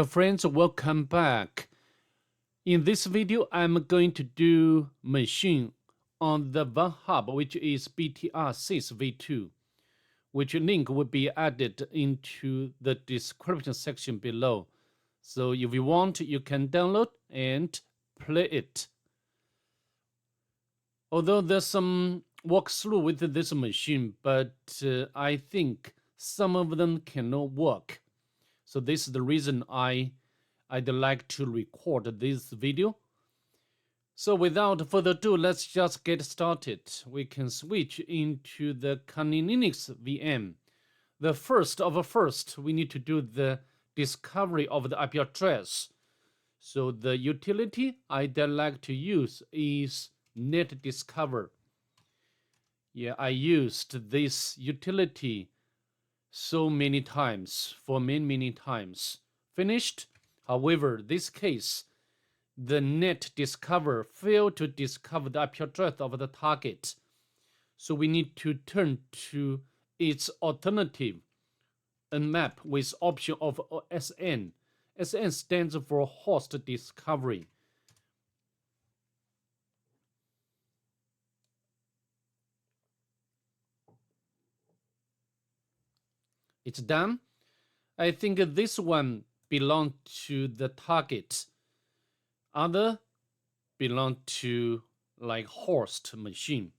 Friends, welcome back. In this video, I'm going to do machine on the Vulnhub, which is BTRSys v2, which link will be added into the description section below. So if you want, you can download and play it. Although there's some walkthrough with this machine, but I think some of them cannot work. So this is the reason I'd like to record this video. So without further ado, let's just get started. We can switch into the Kali Linux VM. The first, we need to do the discovery of the IP address. So the utility I'd like to use is net discover. Yeah, I used this utility so many times, for many times. Finished. However, this case, the net discover failed to discover the IP address of the target. So we need to turn to its alternative, nmap with option of SN. SN stands for host discovery. It's done. I think this one belongs to the target. Other belong to like host machine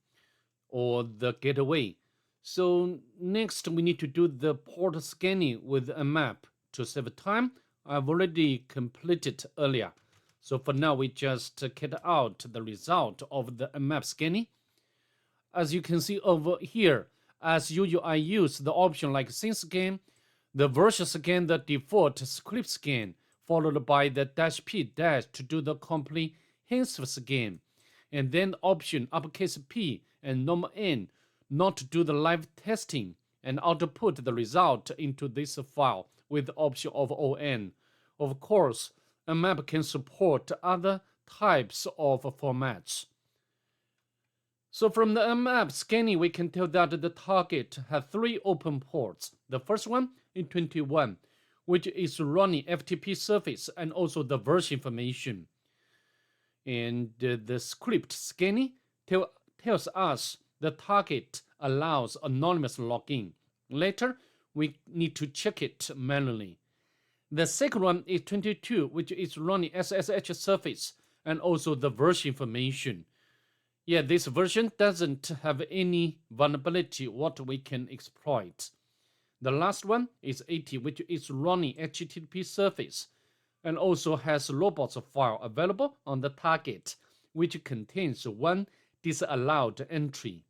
or the gateway. So next we need to do the port scanning with a map to save time. I've already completed earlier. So for now we just get out the result of the map scanning. As you can see over here, as usual, I use the option like scene scan, the version scan, the default script scan, followed by the -p to do the comprehensive scan, and then option uppercase P and normal N not to do the live testing, and output the result into this file with the option of ON. Of course, a map can support other types of formats. So from the map scanning, we can tell that the target has 3 open ports. The first one is 21, which is running FTP service and also the version information. And the script scanning tells us the target allows anonymous login. Later, we need to check it manually. The second one is 22, which is running SSH service and also the version information. Yeah, this version doesn't have any vulnerability what we can exploit. The last one is 80, which is running HTTP service and also has robots file available on the target, which contains one disallowed entry.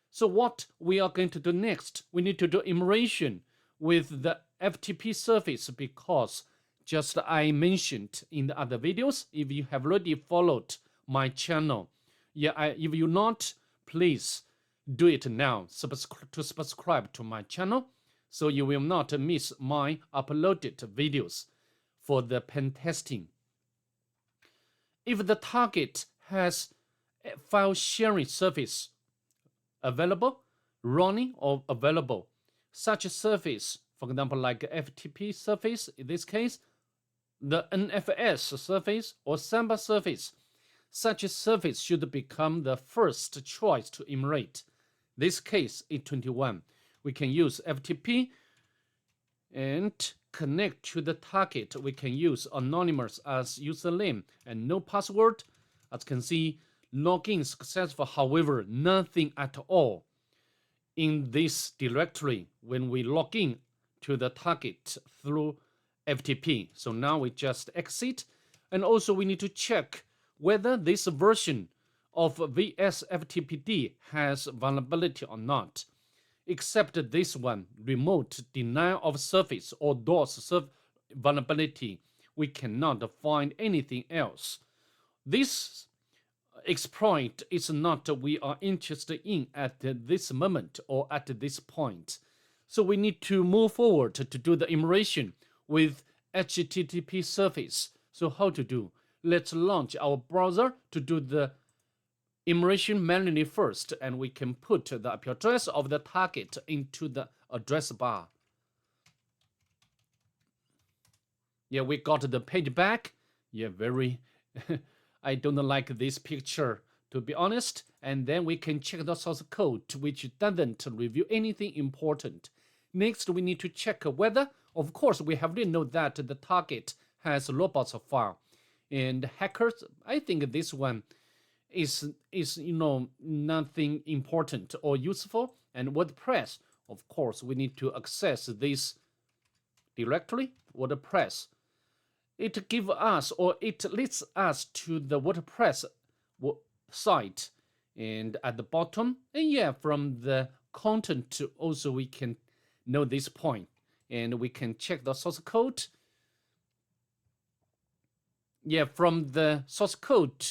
So what we are going to do next, we need to do immersion with the FTP service because just I mentioned in the other videos, if you have already followed my channel, if you're not, please do it now to subscribe to my channel so you will not miss my uploaded videos for the pen testing. If the target has a file sharing service available, running or available, such a service, for example, like FTP service, in this case, the NFS service or Samba service, such a service should become the first choice to enumerate. This case is 21. We can use FTP and connect to the target. We can use anonymous as username and no password. As you can see, login successful. However, nothing at all in this directory when we log in to the target through FTP. So now we just exit, and also we need to check whether this version of VSFTPD has vulnerability or not. Except this one, remote denial of service or DOS vulnerability, we cannot find anything else. This exploit is not we are interested in at this moment or at this point. So we need to move forward to do the immersion with HTTP service. So how to do? Let's launch our browser to do the immersion manually first, and we can put the IP address of the target into the address bar. Yeah, we got the page back. Yeah, very. I don't like this picture, to be honest. And then we can check the source code, which doesn't reveal anything important. Next, we need to check whether, of course, we already know that the target has robots file. And hackers, I think this one is nothing important or useful. And WordPress, of course, we need to access this directory, WordPress. It gives us, or it leads us to the WordPress site, and at the bottom, and yeah, from the content also we can know this point, and we can check the source code. Yeah, from the source code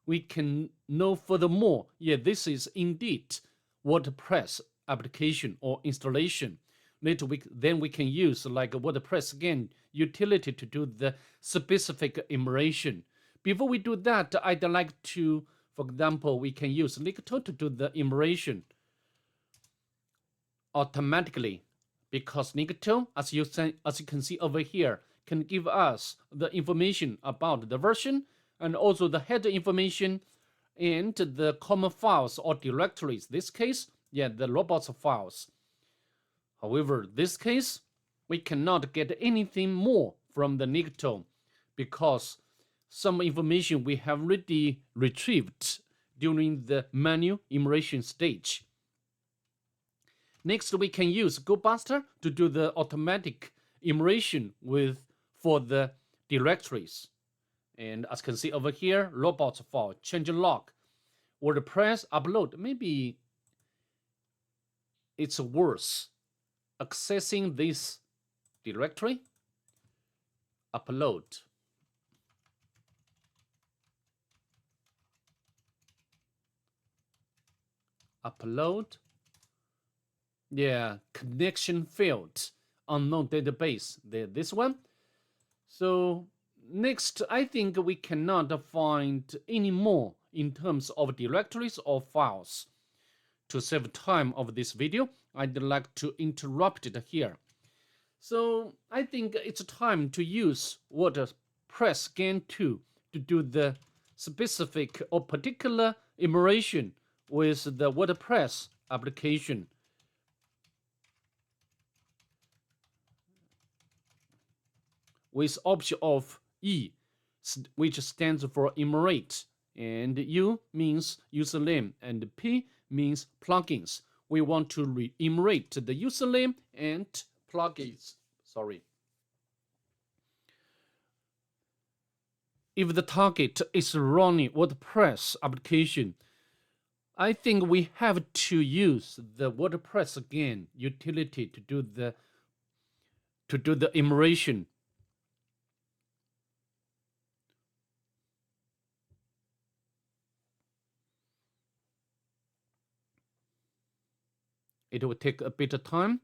we can know furthermore, yeah, this is indeed WordPress application or installation. Then we can use like a WordPress again utility to do the specific immersion. Before we do that, I'd like to, for example, we can use Nicto to do the immersion automatically, because Nicto, as you can see over here, can give us the information about the version and also the header information and the common files or directories. This case, yeah, the robots files. However, this case, we cannot get anything more from the Nicto because some information we have already retrieved during the manual immersion stage. Next, we can use GoBuster to do the automatic immersion for the directories. And as you can see over here, robots file, change log, WordPress upload. Maybe it's worse. Accessing this directory, upload. Upload. Yeah, connection failed. Unknown database. This one. So next, I think we cannot find any more in terms of directories or files. To save time of this video, I'd like to interrupt it here. So I think it's time to use WordPress Scan 2 to do the specific or particular immersion with the WordPress application. With option of E, which stands for immerate, and U means username, and P means plugins. We want to re-immerate the username and plugins. Sorry. If the target is running WordPress application, I think we have to use the WordPress again utility to do the immersion. It will take a bit of time.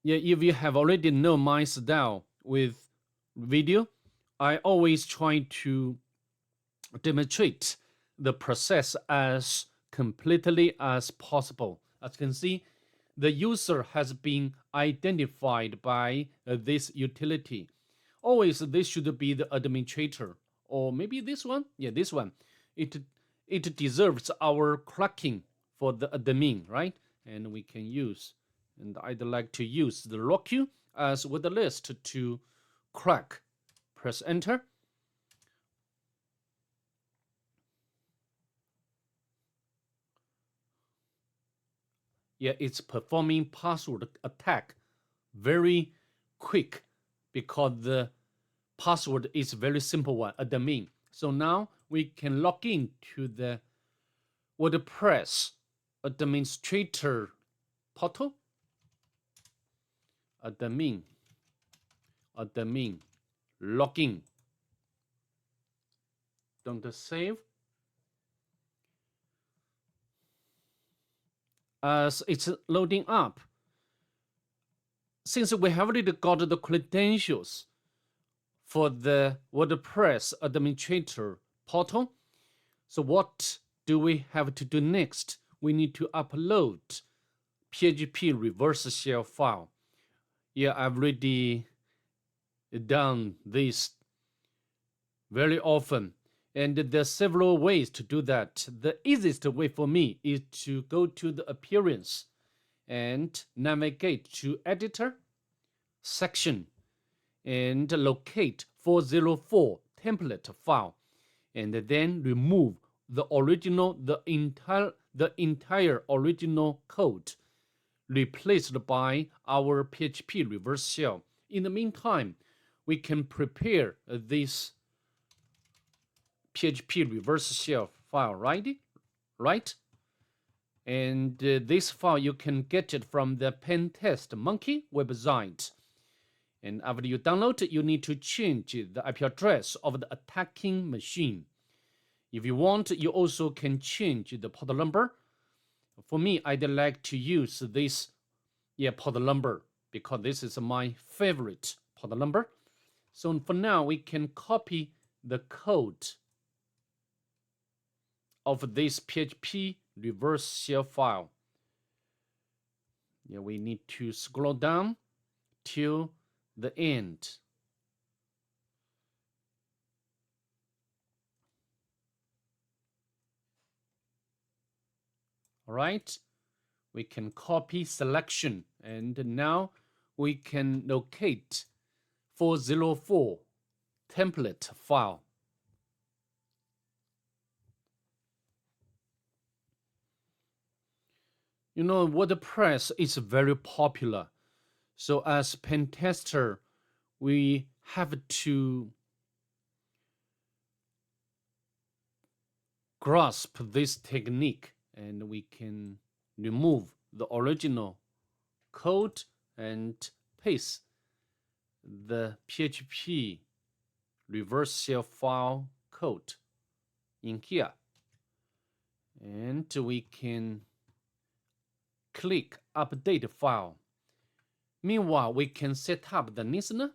Yeah, if you have already known my style with video, I always try to demonstrate the process as completely as possible. As you can see, the user has been identified by this utility. Always this should be the administrator, or maybe this one. Yeah, this one. It deserves our cracking for the admin, right? And we can use, and I'd like to use the RockQ as with the list to crack. Press enter. Yeah, it's performing password attack very quick because the password is very simple one, admin. So now we can log in to the WordPress administrator portal. Admin, login. Don't save. As it's loading up, since we have already got the credentials for the WordPress administrator portal. So what do we have to do next? We need to upload PHP reverse shell file. Yeah, I've already done this very often. And there's several ways to do that. The easiest way for me is to go to the appearance and navigate to editor section and locate 404 template file, and then remove the entire original code replaced by our PHP reverse shell. In the meantime, we can prepare this PHP reverse shell file, right? And this file, you can get it from the Pentest Monkey website. And after you download it, you need to change the IP address of the attacking machine. If you want, you also can change the port number. For me, I'd like to use this port number because this is my favorite port number. So for now, we can copy the code of this PHP reverse shell file. Yeah, we need to scroll down till the end. All right, we can copy selection, and now we can locate 404 template file. You know, WordPress is very popular. So as pen tester, we have to grasp this technique, and we can remove the original code and paste the PHP reverse shell file code in here. And we can click update file. Meanwhile, we can set up the listener.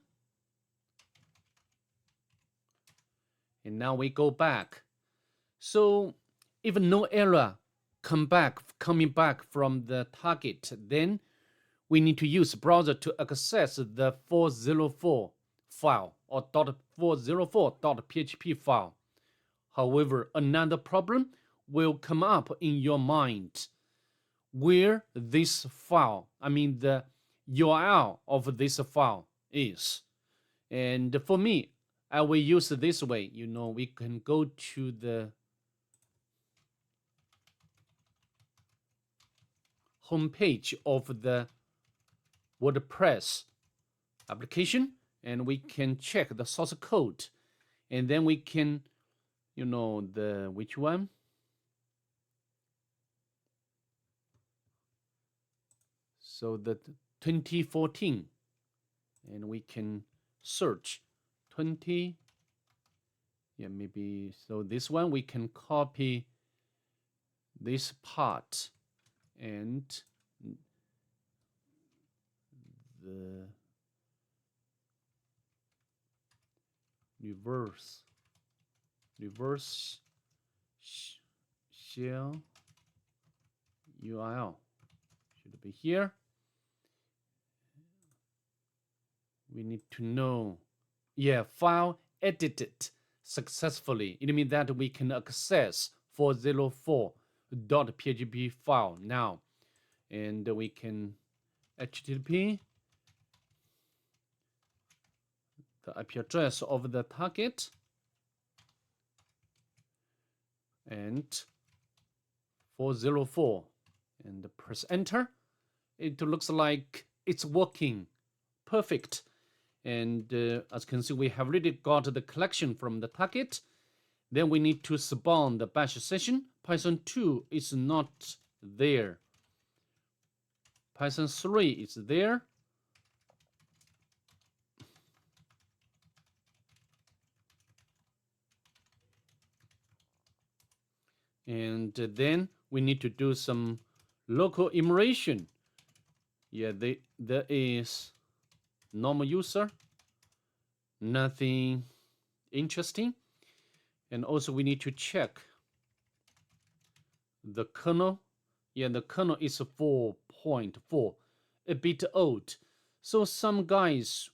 And now we go back. So if no error coming back from the target, then we need to use browser to access the 404 file or .404.php file. However, another problem will come up in your mind where this file, the URL of this file is. And for me, I will use this way. You know, we can go to the homepage of the WordPress application, and we can check the source code, and then we can, which one? So the 2014, and we can search 20. Yeah, maybe. So this one, we can copy this part and the reverse shell URL should be here. We need to know, file edited successfully. It means that we can access 404.php file now, and we can HTTP the IP address of the target and 404, and press enter. It looks like it's working perfect. And as you can see, we have already got the collection from the target. Then we need to spawn the bash session. Python 2 is not there. Python 3 is there. And then we need to do some local immersion. Yeah, there is normal user, nothing interesting. And also we need to check the kernel. Yeah, the kernel is 4.4, a bit old. So some guys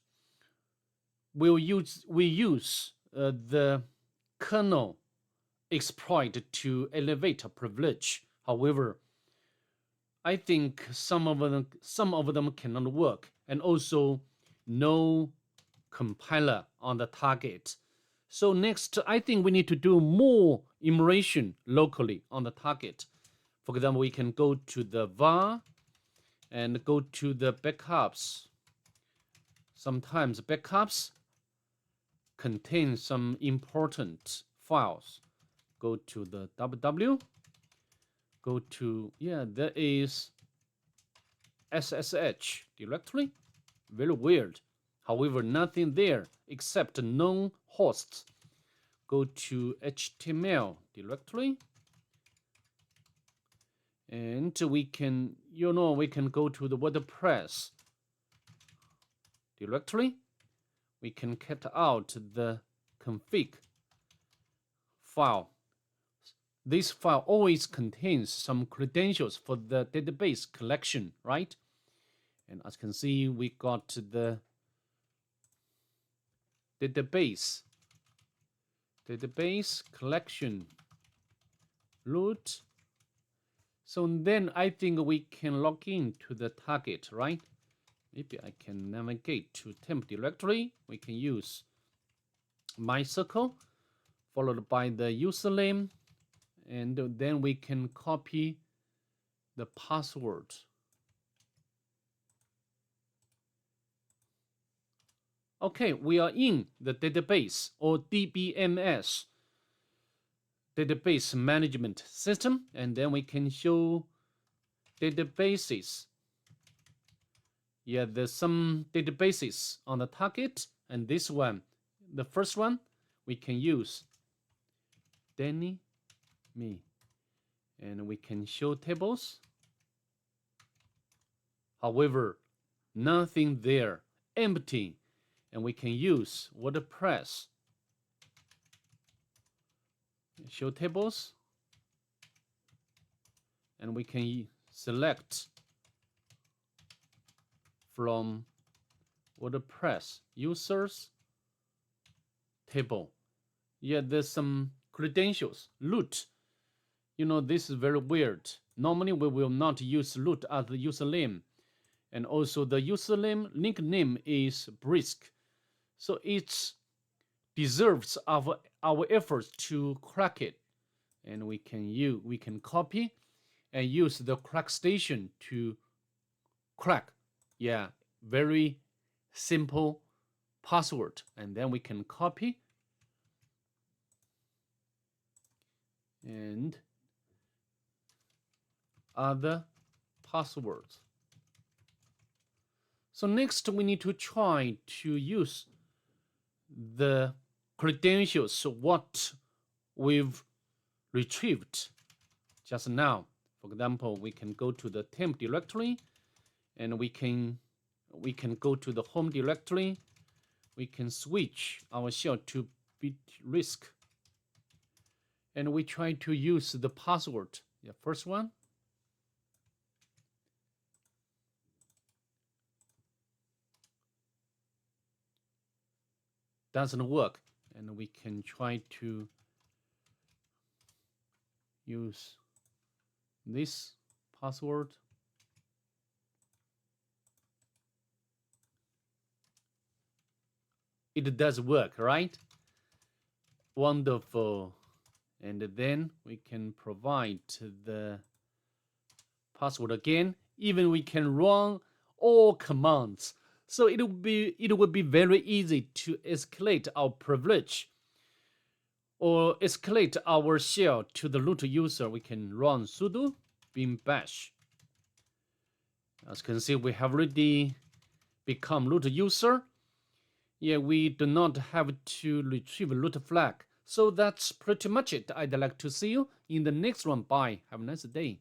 will use the kernel exploit to elevate a privilege. However, I think some of them cannot work, and also no compiler on the target. So next, I think we need to do more emulation locally on the target. For example, we can go to the var and go to the backups. Sometimes backups contain some important files. Go to the www. Go to, yeah, there is SSH directory. Very weird. However, nothing there except known hosts. Go to HTML directory. And we can, we can go to the WordPress directory. We can cut out the config file. This file always contains some credentials for the database collection, right? And as you can see, we got the database collection root. So then I think we can log in to the target, right? Maybe I can navigate to temp directory. We can use my circle followed by the username, and then we can copy the password. Okay, we are in the database, or DBMS, database management system, and then we can show databases. Yeah, there's some databases on the target, and this one, the first one, we can use Danny me, and we can show tables. However, nothing there, empty, and we can use WordPress. Show tables, and we can select from WordPress users table. Yeah, there's some credentials, root. This is very weird. Normally we will not use root as the username, and also the username nickname is brisk, so it deserves our efforts to crack it. And we can copy and use the crack station to crack. Yeah, very simple password, and then we can copy and other passwords. So next we need to try to use the credentials what we've retrieved just now. For example, we can go to the temp directory, and we can go to the home directory. We can switch our shell to BTRSys, and we try to use the password. The first one. Doesn't work, and we can try to use this password. It does work, right? Wonderful. And then we can provide the password again. Even we can run all commands. So it would be very easy to escalate our privilege or escalate our shell to the root user. We can run sudo bin bash. As you can see, we have already become root user. Yeah, we do not have to retrieve root flag. So that's pretty much it. I'd like to see you in the next one. Bye. Have a nice day.